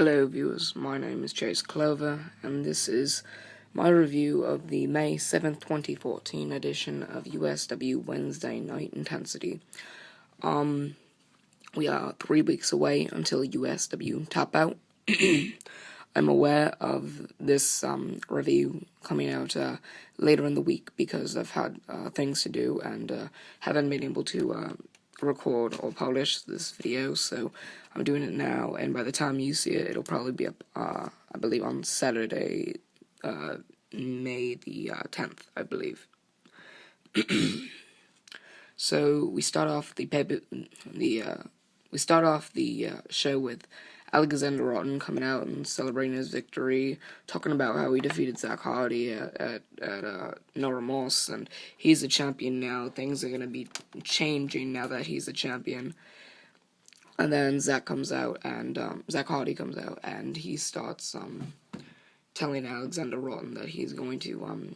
Hello viewers, my name is Chase Clover, and this is my review of the May 7th, 2014 edition of USW Wednesday Night Intensity. We are 3 weeks away until USW tap out. I'm aware of this review coming out later in the week because I've had things to do and haven't been able to record or publish this video, so I'm doing it now, and by the time you see it, it'll probably be up, I believe, on Saturday, May the 10th, I believe. So we start off the show with Alexander Rotten coming out and celebrating his victory, talking about how he defeated Zach Hardy at No Remorse, and he's a champion now. Things are going to be changing now that he's a champion. And then Zach Hardy comes out, and he starts telling Alexander Rotten that he's going to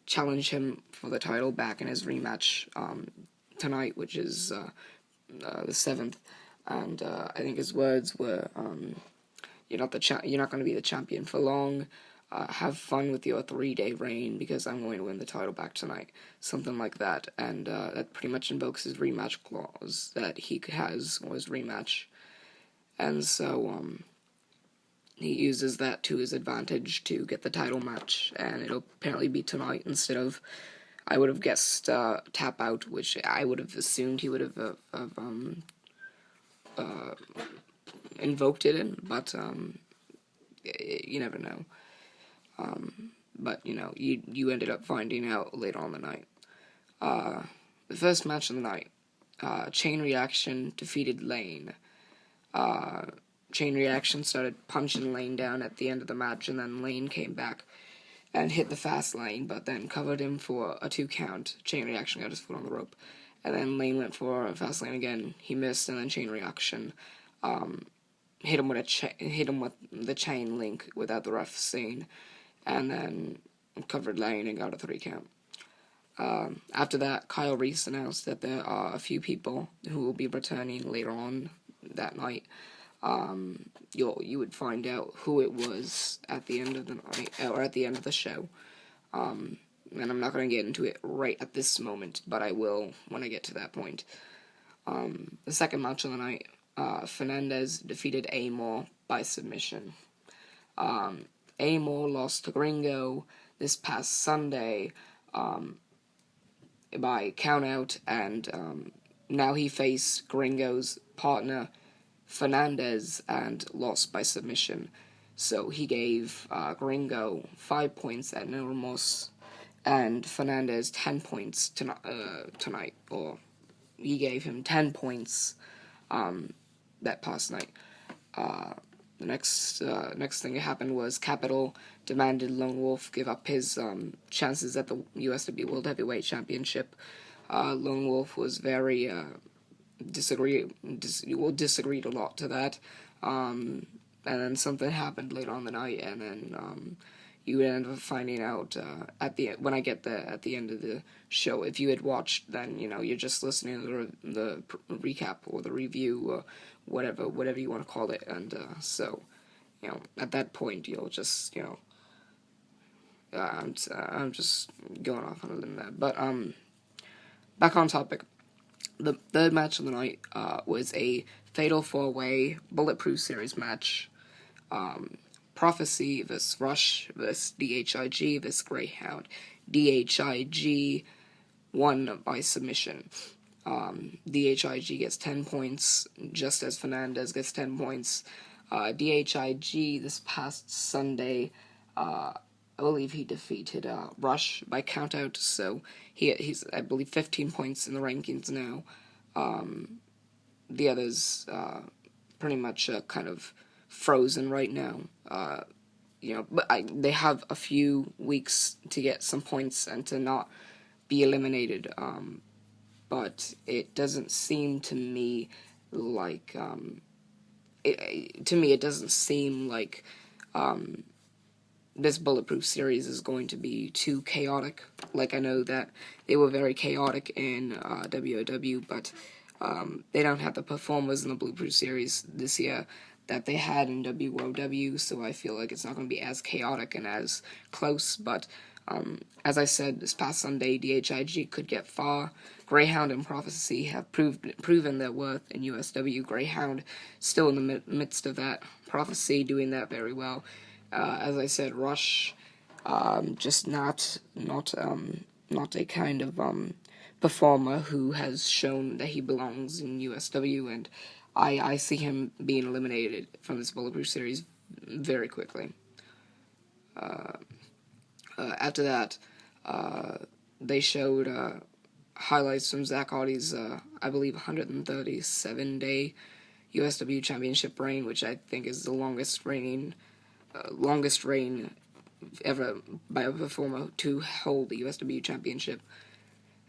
challenge him for the title back in his rematch tonight, which is the 7th. And I think his words were, "You're not going to be the champion for long. Have fun with your 3-day reign because I'm going to win the title back tonight." Something like that, and that pretty much invokes his rematch clause that he has or his rematch, and so he uses that to his advantage to get the title match, and it'll apparently be tonight instead of, I would have guessed, tap out, which I would have assumed he would have invoked it in, but you never know. But you ended up finding out later on the night. The first match of the night, Chain Reaction defeated Lane. Chain Reaction started punching Lane down at the end of the match, and then Lane came back and hit the fast lane, but then covered him for a 2 count. Chain Reaction got his foot on the rope. And then Lane went for a fast lane again. He missed, and then Chain Reaction hit him with the chain link without the ref seeing, and then covered Lane and got a 3 count. After that, Kyle Reese announced that there are a few people who will be returning later on that night. You would find out who it was at the end of the night, or at the end of the show. And I'm not going to get into it right at this moment, but I will when I get to that point. The second match of the night, Fernandez defeated Amor by submission. Amor lost to Gringo this past Sunday by countout, and now he faced Gringo's partner, Fernandez, and lost by submission. So he gave Gringo 5 points at No Remorse, and Fernandez 10 points tonight, or he gave him 10 points that past night. The next thing that happened was Capital demanded Lone Wolf give up his chances at the USW World Heavyweight Championship. Lone Wolf was very disagreed a lot to that, and then something happened later on the night, and then you would end up finding out at the end of the show. If you had watched, then you're just listening to the recap or the review or whatever you want to call it, and so at that point you'll just I'm just going off on a limb there, but back on topic. The third match of the night was a Fatal 4-Way Bulletproof Series match. Prophecy vs. Rush vs. DHIG vs. Greyhound. DHIG won by submission. DHIG gets 10 points, just as Fernandez gets 10 points. DHIG this past Sunday, I believe he defeated Rush by countout, so he's, I believe, 15 points in the rankings now. The others pretty much kind of frozen right now. But they have a few weeks to get some points and to not be eliminated. But it doesn't seem to me like it doesn't seem like this Bulletproof series is going to be too chaotic. Like, I know that they were very chaotic in WOW, but they don't have the performers in the Bulletproof series this year that they had in WOW, so I feel like it's not going to be as chaotic and as close, but as I said, this past Sunday, DHIG could get far. Greyhound and Prophecy have proven their worth in USW. Greyhound still in the midst of that. Prophecy doing that very well. As I said, Rush, just not a kind of performer who has shown that he belongs in USW, and I see him being eliminated from this Bulletproof series very quickly. After that, they showed highlights from Zach Hardy's, I believe, 137-day USW Championship reign, which I think is the longest reign ever by a performer to hold the USW Championship.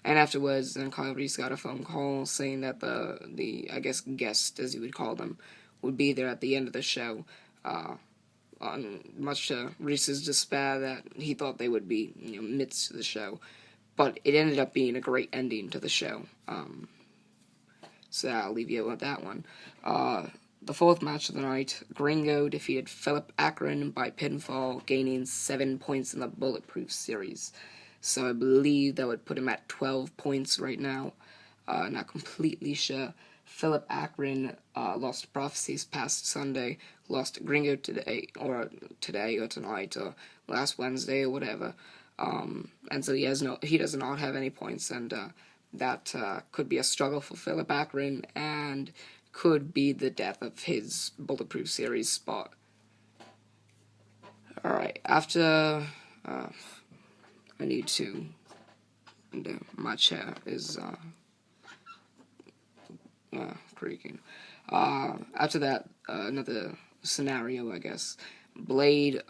And afterwards, then Kyle Reese got a phone call saying that the I guess guest, as you would call them, would be there at the end of the show. Much to Reese's despair that he thought they would be, midst of the show. But it ended up being a great ending to the show. So I'll leave you with that one. The fourth match of the night, Gringo defeated Philip Akron by pinfall, gaining 7 points in the Bulletproof series. So I believe that would put him at 12 points right now. Not completely sure. Philip Akron lost to Prophecies past Sunday, lost to Gringo today or tonight or last Wednesday or whatever. And so he does not have any points, and that could be a struggle for Philip Akron and could be the death of his Bulletproof series spot. Alright, after I need to, and my chair is creaking. After that, another scenario, I guess. Blade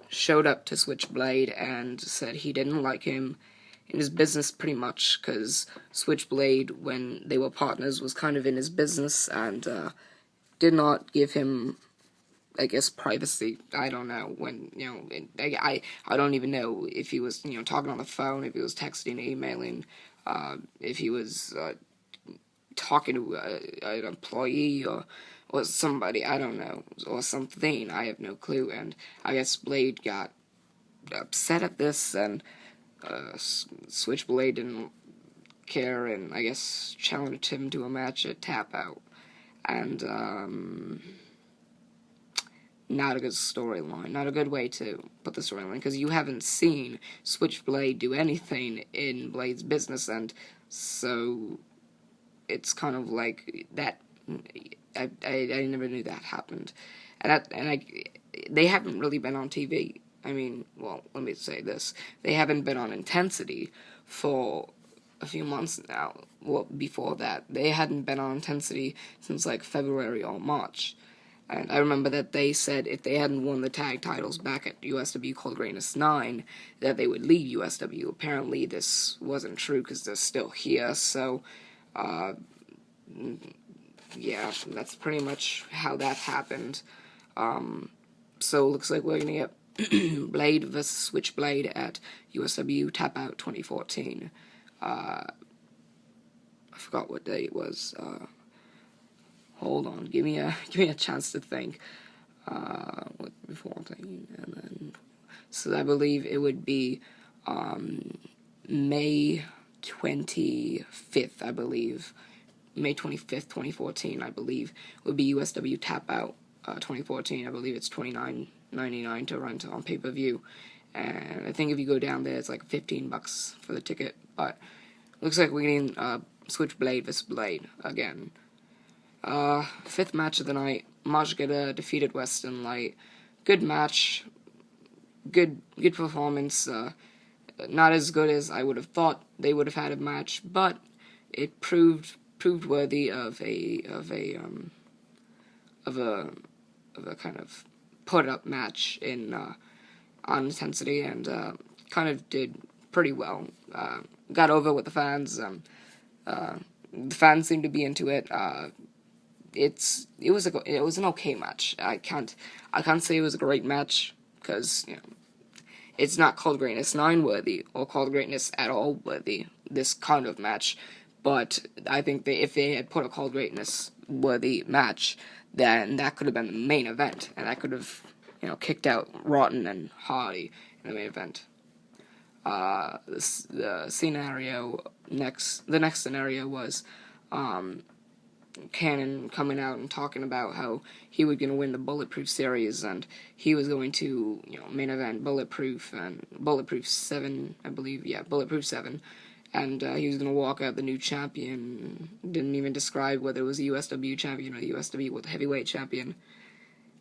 showed up to Switchblade and said he didn't like him in his business pretty much, because Switchblade, when they were partners, was kind of in his business and did not give him, I guess, privacy. I don't know when, I don't even know if he was, talking on the phone, if he was texting, emailing, if he was talking to an employee or somebody, I don't know, or something, I have no clue, and I guess Blade got upset at this, and Switchblade didn't care, and I guess challenged him to a match at Tap Out, and not a good storyline, not a good way to put the storyline, because you haven't seen Switchblade do anything in Blade's business, and so it's kind of like that. I never knew that happened, and they haven't really been on TV. I mean, well, let me say this: they haven't been on Intensity for a few months now. Well, before that, they hadn't been on Intensity since like February or March. And I remember that they said if they hadn't won the tag titles back at USW Cold Greatness 9, that they would leave USW. Apparently, this wasn't true because they're still here. So, yeah, that's pretty much how that happened. So it looks like we're gonna get Blade vs. Switchblade at USW Tap Out 2014. I forgot what day it was. Hold on, give me a chance to think. Before and then, so I believe it would be May 25th. I believe May 25th, 2014. I believe would be USW Tap Out 2014. I believe it's $29.99 to rent on pay-per-view, and I think if you go down there, it's like $15 for the ticket. But looks like we're getting Switchblade vs. Blade again. Fifth match of the night, Majgada defeated Western Light. Good match, good performance. Not as good as I would have thought they would have had a match, but it proved worthy of a kind of put up match in on Intensity, and kind of did pretty well. Got over with the fans. The fans seemed to be into it. It was an okay match. I can't say it was a great match because it's not Cold Greatness 9 worthy or Cold Greatness at all worthy, this kind of match. But I think that if they had put a Cold Greatness worthy match, then that could have been the main event, and that could have, kicked out Rotten and Hardy in the main event. The next scenario was Cannon coming out and talking about how he was going to win the Bulletproof series, and he was going to, main event Bulletproof 7, I believe, Bulletproof 7, and he was going to walk out the new champion. Didn't even describe whether it was the USW champion or the USW World Heavyweight champion.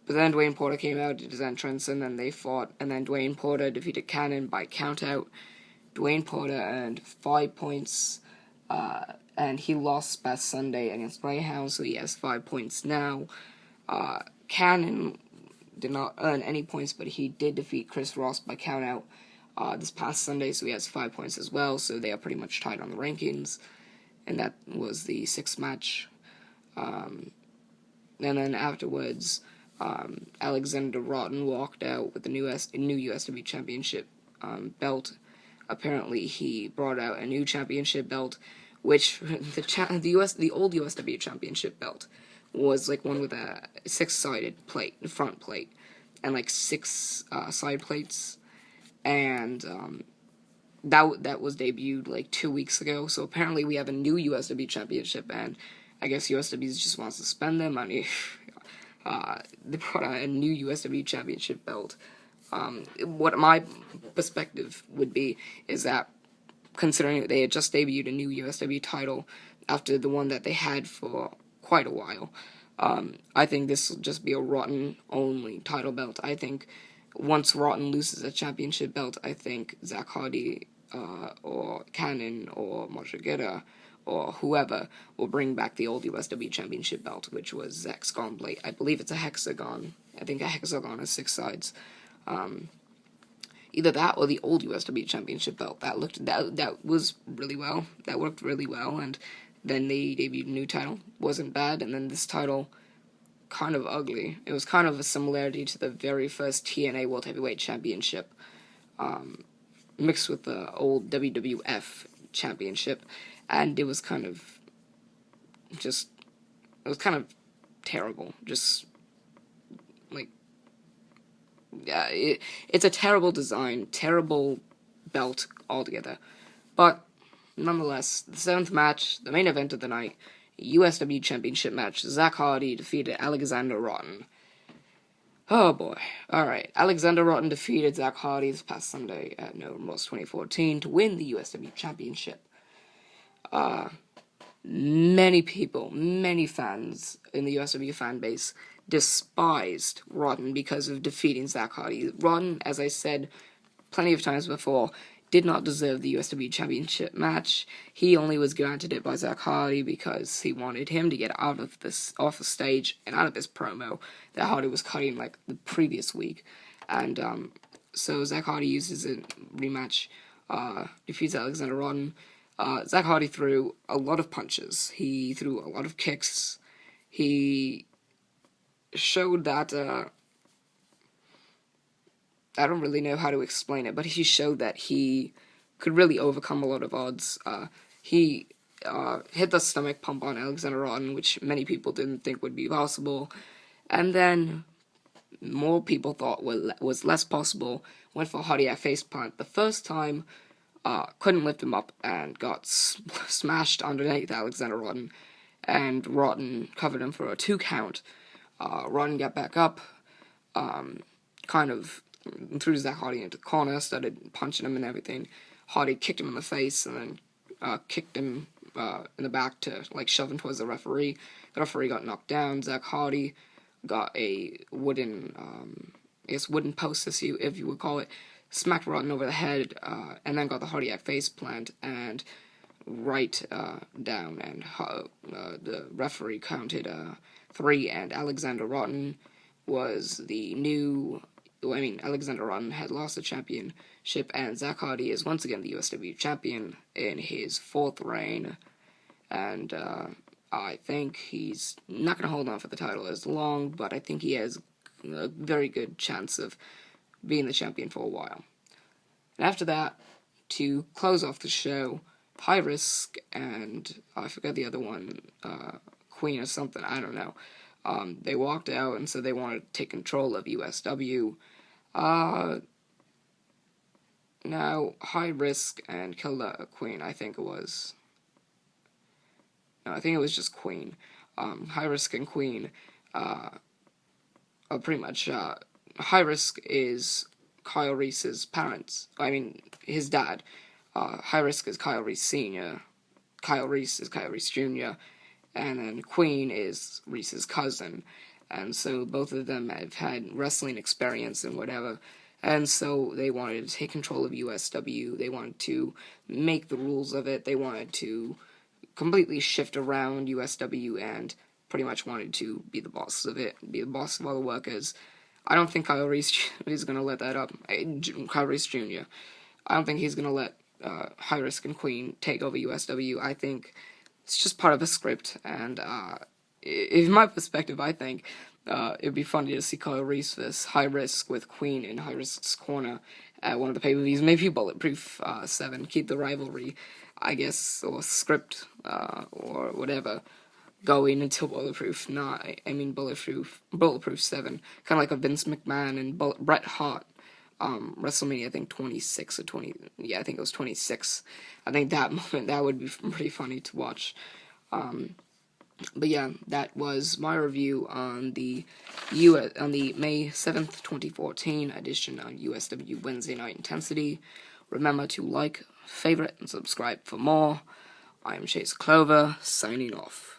But then Dwayne Porter came out, did his entrance, and then they fought, and then Dwayne Porter defeated Cannon by countout. Dwayne Porter earned 5 points, and he lost past Sunday against Greyhound, so he has 5 points now. Cannon did not earn any points, but he did defeat Chris Ross by countout this past Sunday, so he has 5 points as well, so they are pretty much tied on the rankings, and that was the 6th match. And then afterwards, Alexander Rotten walked out with the new USW Championship belt. Apparently, he brought out a new championship belt, which the old USW Championship belt was like one with a 6-sided front plate, and like 6 side plates, and that was debuted like 2 weeks ago. So apparently, we have a new USW Championship, and I guess USW just wants to spend their money. They brought out a new USW Championship belt. What my perspective would be is that, considering they had just debuted a new USW title after the one that they had for quite a while, I think this will just be a Rotten-only title belt. I think once Rotten loses a championship belt, I think Zach Hardy or Cannon or Marshall or whoever will bring back the old USW Championship belt, which was Zach's Blade. I believe it's a hexagon. I think a hexagon has 6 sides. Either that or the old USW Championship belt. That was really well. That worked really well, and then they debuted a new title. Wasn't bad, and then this title, kind of ugly. It was kind of a similarity to the very first TNA World Heavyweight Championship, mixed with the old WWF Championship, and it was kind of terrible. Just like, yeah, it's a terrible design, terrible belt altogether. But nonetheless, the 7th match, the main event of the night, USW Championship match, Zach Hardy defeated Alexander Rotten. Oh boy. Alright, Alexander Rotten defeated Zach Hardy this past Sunday at No Remorse 2014 to win the USW Championship. Many people, many fans in the USW fan base despised Rotten because of defeating Zach Hardy. Rotten, as I said plenty of times before, did not deserve the USW Championship match. He only was granted it by Zach Hardy because he wanted him to get off the stage and out of this promo that Hardy was cutting like the previous week. And so Zach Hardy uses a rematch, defeats Alexander Rotten. Zach Hardy threw a lot of punches. He threw a lot of kicks. He showed that, I don't really know how to explain it, but he showed that he could really overcome a lot of odds. He hit the stomach pump on Alexander Rotten, which many people didn't think would be possible, and then more people thought was less possible, went for Hardy at face plant. The first time, couldn't lift him up and got smashed underneath Alexander Rotten, and Rotten covered him for a 2 count. Rotten got back up, kind of threw Zach Hardy into the corner, started punching him and everything. Hardy kicked him in the face and then kicked him in the back to like shove him towards the referee. The referee got knocked down. Zach Hardy got a wooden post, if you would call it, smacked Rotten over the head, and then got the Hardy face plant and right down, and the referee counted 3, and Alexander Rotten was the new. Alexander Rotten had lost the championship, and Zach Hardy is once again the USW champion in his 4th reign, and I think he's not going to hold on for the title as long, but I think he has a very good chance of being the champion for a while. And after that, to close off the show, High Risk and I forgot the other one, Queen or something, I don't know, They walked out and said they wanted to take control of USW. Now, High Risk and Killer Queen, I think it was. No, I think it was just Queen. High Risk and Queen, pretty much, High Risk is Kyle Reese's parents. I mean, his dad. High Risk is Kyle Reese Sr., Kyle Reese is Kyle Reese Jr., and then Queen is Reese's cousin. And so both of them have had wrestling experience and whatever. And so they wanted to take control of USW. They wanted to make the rules of it. They wanted to completely shift around USW and pretty much wanted to be the boss of it, be the boss of all the workers. I don't think Kyle Reese is going to let that up. Kyle Reese Jr. I don't think he's going to let High Risk and Queen take over USW. I think it's just part of a script, and in my perspective, I think it'd be funny to see Kyle Reese vs. High Risk with Queen in High Risk's corner at one of the pay-per-views. Maybe Bulletproof 7. Keep the rivalry, I guess, or script or whatever going until Bulletproof. Bulletproof 7. Kind of like a Vince McMahon and Bret Hart. WrestleMania, I think 26 or 20. Yeah, I think it was 26. I think that moment, that would be pretty funny to watch. But yeah, that was my review on the May 7th, 2014 edition on USW Wednesday Night Intensity. Remember to like, favorite, and subscribe for more. I'm Chase Clover, signing off.